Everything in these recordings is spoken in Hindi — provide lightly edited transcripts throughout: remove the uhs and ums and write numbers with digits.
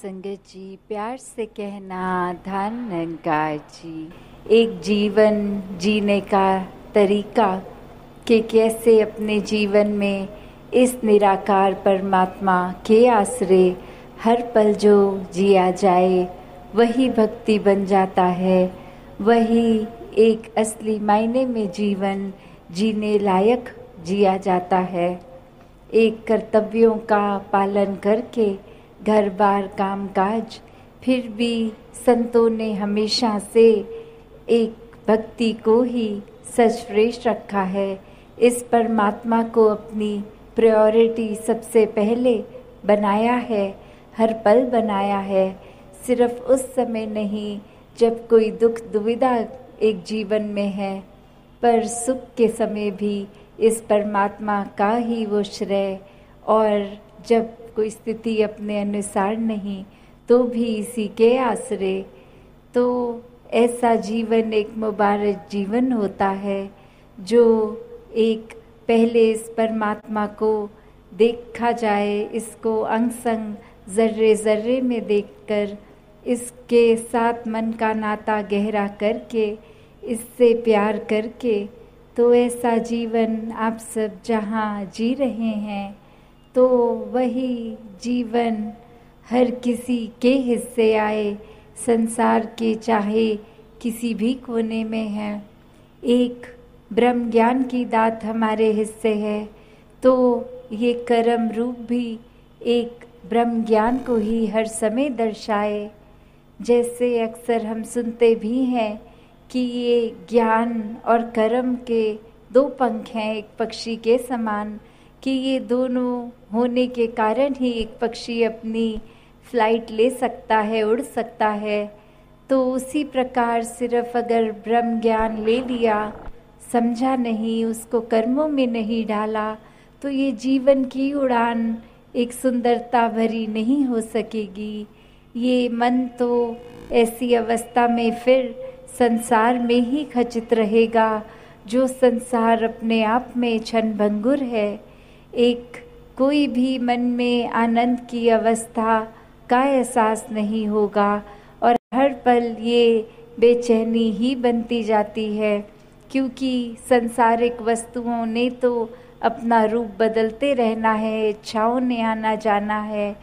संगत जी, प्यार से कहना धन निरंकार जी। एक जीवन जीने का तरीका कि कैसे अपने जीवन में इस निराकार परमात्मा के आश्रय हर पल जो जिया जाए वही भक्ति बन जाता है। वही एक असली मायने में जीवन जीने लायक जिया जाता है। एक कर्तव्यों का पालन करके घर बार काम काज, फिर भी संतों ने हमेशा से एक भक्ति को ही सर्वश्रेष्ठ रखा है। इस परमात्मा को अपनी प्रायोरिटी सबसे पहले बनाया है, हर पल बनाया है। सिर्फ उस समय नहीं जब कोई दुख दुविधा एक जीवन में है, पर सुख के समय भी इस परमात्मा का ही वो श्रेय, और जब कोई स्थिति अपने अनुसार नहीं तो भी इसी के आश्रय। तो ऐसा जीवन एक मुबारक जीवन होता है जो एक पहले इस परमात्मा को देखा जाए, इसको अंग संग जर्रे जर्रे में देखकर इसके साथ मन का नाता गहरा करके इससे प्यार करके, तो ऐसा जीवन आप सब जहाँ जी रहे हैं तो वही जीवन हर किसी के हिस्से आए, संसार के चाहे किसी भी कोने में है। एक ब्रह्म ज्ञान की दात हमारे हिस्से है, तो ये कर्म रूप भी एक ब्रह्म ज्ञान को ही हर समय दर्शाए। जैसे अक्सर हम सुनते भी हैं कि ये ज्ञान और कर्म के दो पंख हैं एक पक्षी के समान, कि ये दोनों होने के कारण ही एक पक्षी अपनी फ्लाइट ले सकता है, उड़ सकता है। तो उसी प्रकार सिर्फ अगर ब्रह्म ज्ञान ले लिया, समझा नहीं, उसको कर्मों में नहीं डाला, तो ये जीवन की उड़ान एक सुंदरता भरी नहीं हो सकेगी। ये मन तो ऐसी अवस्था में फिर संसार में ही खचित रहेगा, जो संसार अपने आप में क्षणभंगुर है। एक कोई भी मन में आनंद की अवस्था का एहसास नहीं होगा, और हर पल ये बेचैनी ही बनती जाती है, क्योंकि संसारिक वस्तुओं ने तो अपना रूप बदलते रहना है, इच्छाओं ने आना जाना है।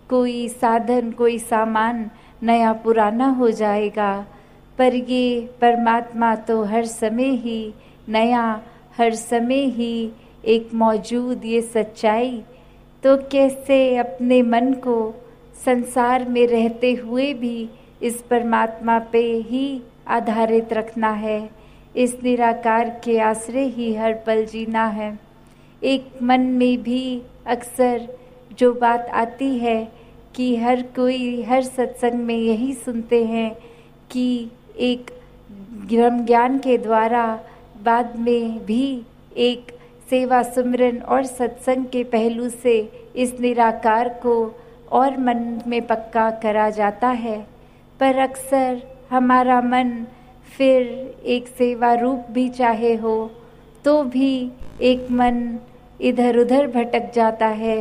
कोई साधन, कोई सामान नया पुराना हो जाएगा, पर ये परमात्मा तो हर समय ही नया, हर समय ही एक मौजूद, ये सच्चाई। तो कैसे अपने मन को संसार में रहते हुए भी इस परमात्मा पे ही आधारित रखना है, इस निराकार के आश्रय ही हर पल जीना है। एक मन में भी अक्सर जो बात आती है कि हर कोई हर सत्संग में यही सुनते हैं कि एक ब्रह्म ज्ञान के द्वारा बाद में भी एक सेवा सुमरन और सत्संग के पहलू से इस निराकार को और मन में पक्का करा जाता है। पर अक्सर हमारा मन फिर एक सेवा रूप भी चाहे हो तो भी एक मन इधर उधर भटक जाता है।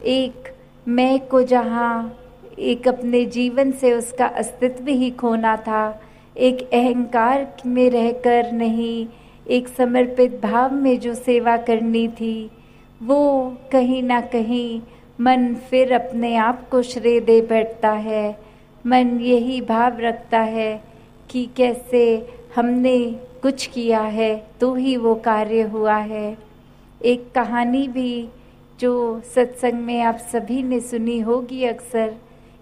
एक मैं को जहाँ एक अपने जीवन से उसका अस्तित्व ही खोना था, एक अहंकार में रहकर नहीं, एक समर्पित भाव में जो सेवा करनी थी, वो कहीं ना कहीं मन फिर अपने आप को श्रेय दे बैठता है। मन यही भाव रखता है कि कैसे हमने कुछ किया है तो ही वो कार्य हुआ है। एक कहानी भी जो सत्संग में आप सभी ने सुनी होगी अक्सर,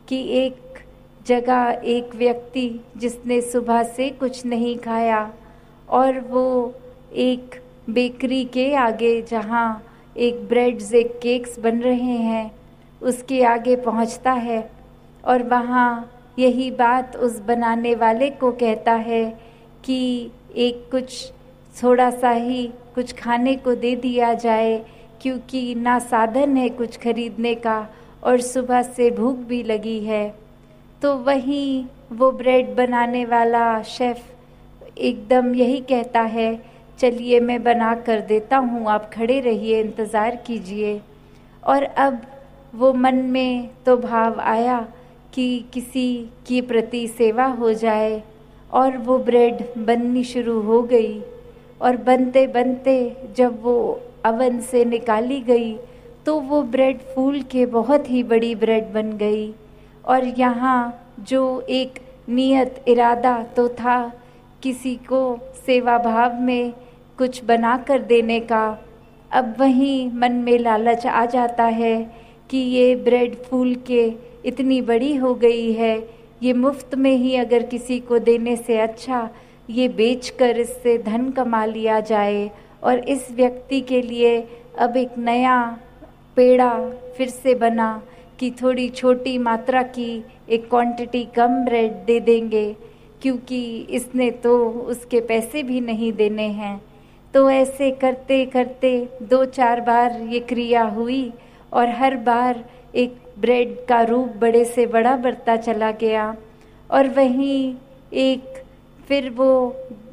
कि एक जगह एक व्यक्ति जिसने सुबह से कुछ नहीं खाया, और वो एक बेकरी के आगे जहाँ एक ब्रेड्स, एक केक्स बन रहे हैं, उसके आगे पहुँचता है, और वहाँ यही बात उस बनाने वाले को कहता है कि एक कुछ थोड़ा सा ही कुछ खाने को दे दिया जाए, क्योंकि ना साधन है कुछ खरीदने का और सुबह से भूख भी लगी है। तो वहीं वो ब्रेड बनाने वाला शेफ़ एकदम यही कहता है, चलिए मैं बना कर देता हूँ, आप खड़े रहिए, इंतज़ार कीजिए। और अब वो मन में तो भाव आया कि किसी की प्रति सेवा हो जाए, और वो ब्रेड बननी शुरू हो गई। और बनते बनते जब वो अवन से निकाली गई तो वो ब्रेड फूल के बहुत ही बड़ी ब्रेड बन गई। और यहाँ जो एक नियत इरादा तो था किसी को सेवा भाव में कुछ बना कर देने का, अब वहीं मन में लालच आ जाता है कि ये ब्रेड फूल के इतनी बड़ी हो गई है, ये मुफ्त में ही अगर किसी को देने से अच्छा ये बेचकर इससे धन कमा लिया जाए। और इस व्यक्ति के लिए अब एक नया पेड़ा फिर से बना कि थोड़ी छोटी मात्रा की एक क्वांटिटी कम ब्रेड दे देंगे, क्योंकि इसने तो उसके पैसे भी नहीं देने हैं। तो ऐसे करते करते 2-4 बार ये क्रिया हुई और हर बार एक ब्रेड का रूप बड़े से बड़ा बढ़ता चला गया। और वहीं एक फिर वो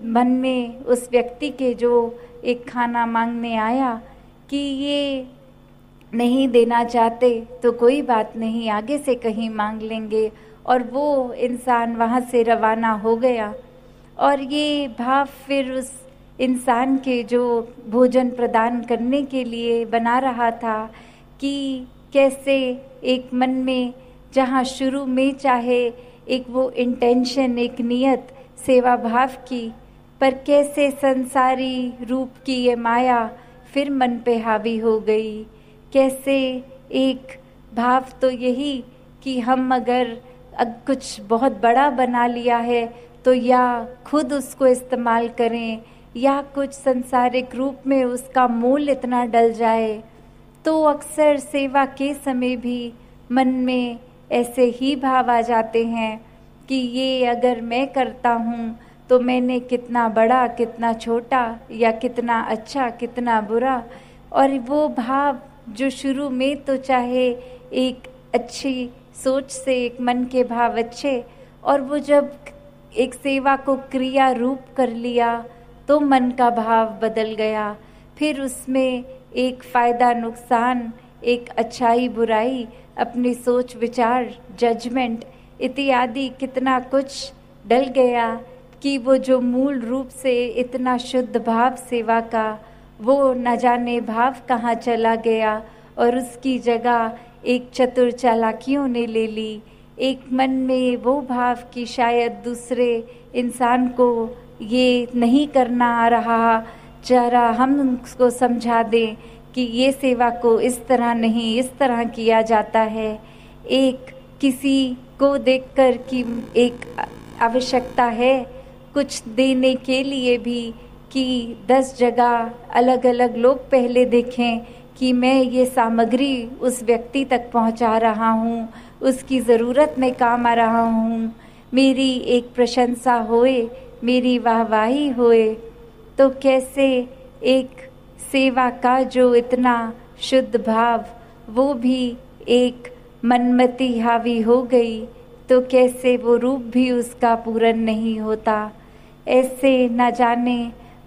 मन में उस व्यक्ति के जो एक खाना मांगने आया कि ये नहीं देना चाहते तो कोई बात नहीं, आगे से कहीं मांग लेंगे। और वो इंसान वहाँ से रवाना हो गया। और ये भाव फिर उस इंसान के जो भोजन प्रदान करने के लिए बना रहा था कि कैसे एक मन में जहाँ शुरू में चाहे एक वो इंटेंशन, एक नियत सेवा भाव की, पर कैसे संसारी रूप की ये माया फिर मन पे हावी हो गई। कैसे एक भाव तो यही कि हम अगर कुछ बहुत बड़ा बना लिया है तो या खुद उसको इस्तेमाल करें या कुछ संसारिक रूप में उसका मूल इतना डल जाए। तो अक्सर सेवा के समय भी मन में ऐसे ही भाव आ जाते हैं कि ये अगर मैं करता हूँ तो मैंने कितना बड़ा, कितना छोटा, या कितना अच्छा, कितना बुरा। और वो भाव जो शुरू में तो चाहे एक अच्छी सोच से एक मन के भाव अच्छे, और वो जब एक सेवा को क्रिया रूप कर लिया तो मन का भाव बदल गया। फिर उसमें एक फ़ायदा नुकसान, एक अच्छाई बुराई, अपनी सोच विचार, जजमेंट इत्यादि कितना कुछ डल गया कि वो जो मूल रूप से इतना शुद्ध भाव सेवा का, वो न जाने भाव कहाँ चला गया और उसकी जगह एक चतुर चालाकियों ने ले ली। एक मन में वो भाव कि शायद दूसरे इंसान को ये नहीं करना आ रहा, जरा हम उसको समझा दें कि ये सेवा को इस तरह नहीं, इस तरह किया जाता है। एक किसी को देखकर कि एक आवश्यकता है कुछ देने के लिए भी कि 10 जगह अलग अलग लोग पहले देखें कि मैं ये सामग्री उस व्यक्ति तक पहुंचा रहा हूँ, उसकी ज़रूरत में काम आ रहा हूँ, मेरी एक प्रशंसा होए, मेरी वाहवाही होए। तो कैसे एक सेवा का जो इतना शुद्ध भाव वो भी एक मनमति हावी हो गई, तो कैसे वो रूप भी उसका पूर्ण नहीं होता। ऐसे न जाने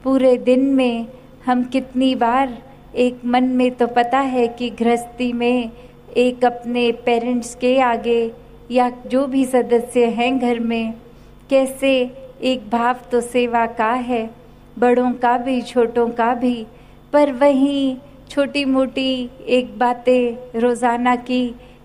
पूरे दिन में हम कितनी बार एक मन में तो पता है कि गृहस्थी में एक अपने पेरेंट्स के आगे या जो भी सदस्य हैं घर में, कैसे एक भाव तो सेवा का है, बड़ों का भी छोटों का भी, पर वहीं छोटी मोटी एक बातें रोज़ाना की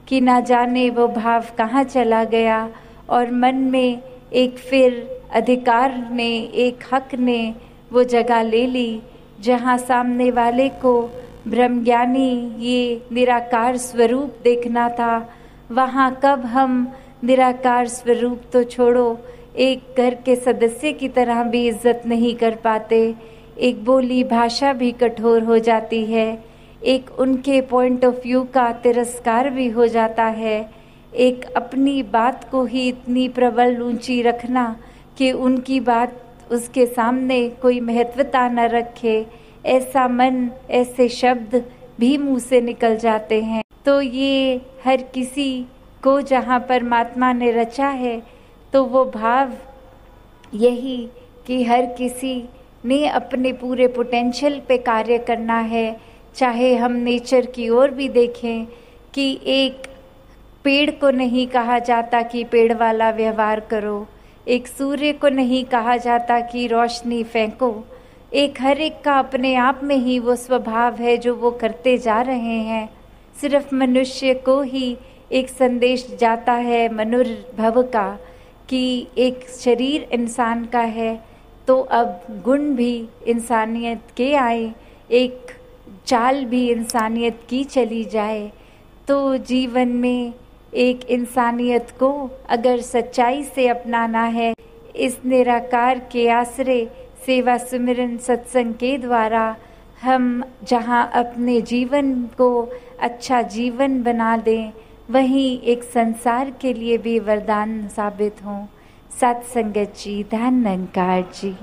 कि ना जाने वो भाव कहाँ चला गया। और मन में एक फिर अधिकार ने, एक हक ने वो जगह ले ली जहाँ सामने वाले को ब्रह्मज्ञानी ये निराकार स्वरूप देखना था। वहाँ कब हम निराकार स्वरूप तो छोड़ो, एक घर के सदस्य की तरह भी इज्जत नहीं कर पाते, एक बोली भाषा भी कठोर हो जाती है, एक उनके पॉइंट ऑफ व्यू का तिरस्कार भी हो जाता है, एक अपनी बात को ही इतनी प्रबल ऊंची रखना कि उनकी बात उसके सामने कोई महत्वता न रखे, ऐसा मन, ऐसे शब्द भी मुंह से निकल जाते हैं। तो ये हर किसी को जहाँ परमात्मा ने रचा है तो वो भाव यही कि हर किसी ने अपने पूरे पोटेंशियल पे कार्य करना है। चाहे हम नेचर की ओर भी देखें कि एक पेड़ को नहीं कहा जाता कि पेड़ वाला व्यवहार करो, एक सूर्य को नहीं कहा जाता कि रोशनी फेंको। हर एक का अपने आप में ही वो स्वभाव है जो वो करते जा रहे हैं। सिर्फ मनुष्य को ही एक संदेश जाता है मनुर्भव का कि एक शरीर इंसान का है, तो अब गुण भी इंसानियत के आए, एक चाल भी इंसानियत की चली जाए। तो जीवन में एक इंसानियत को अगर सच्चाई से अपनाना है, इस निराकार के आश्रय सेवा सुमिरन सत्संग के द्वारा हम जहाँ अपने जीवन को अच्छा जीवन बना दें, वहीं एक संसार के लिए भी वरदान साबित हों। सत्संगत जी, धन निरंकार जी।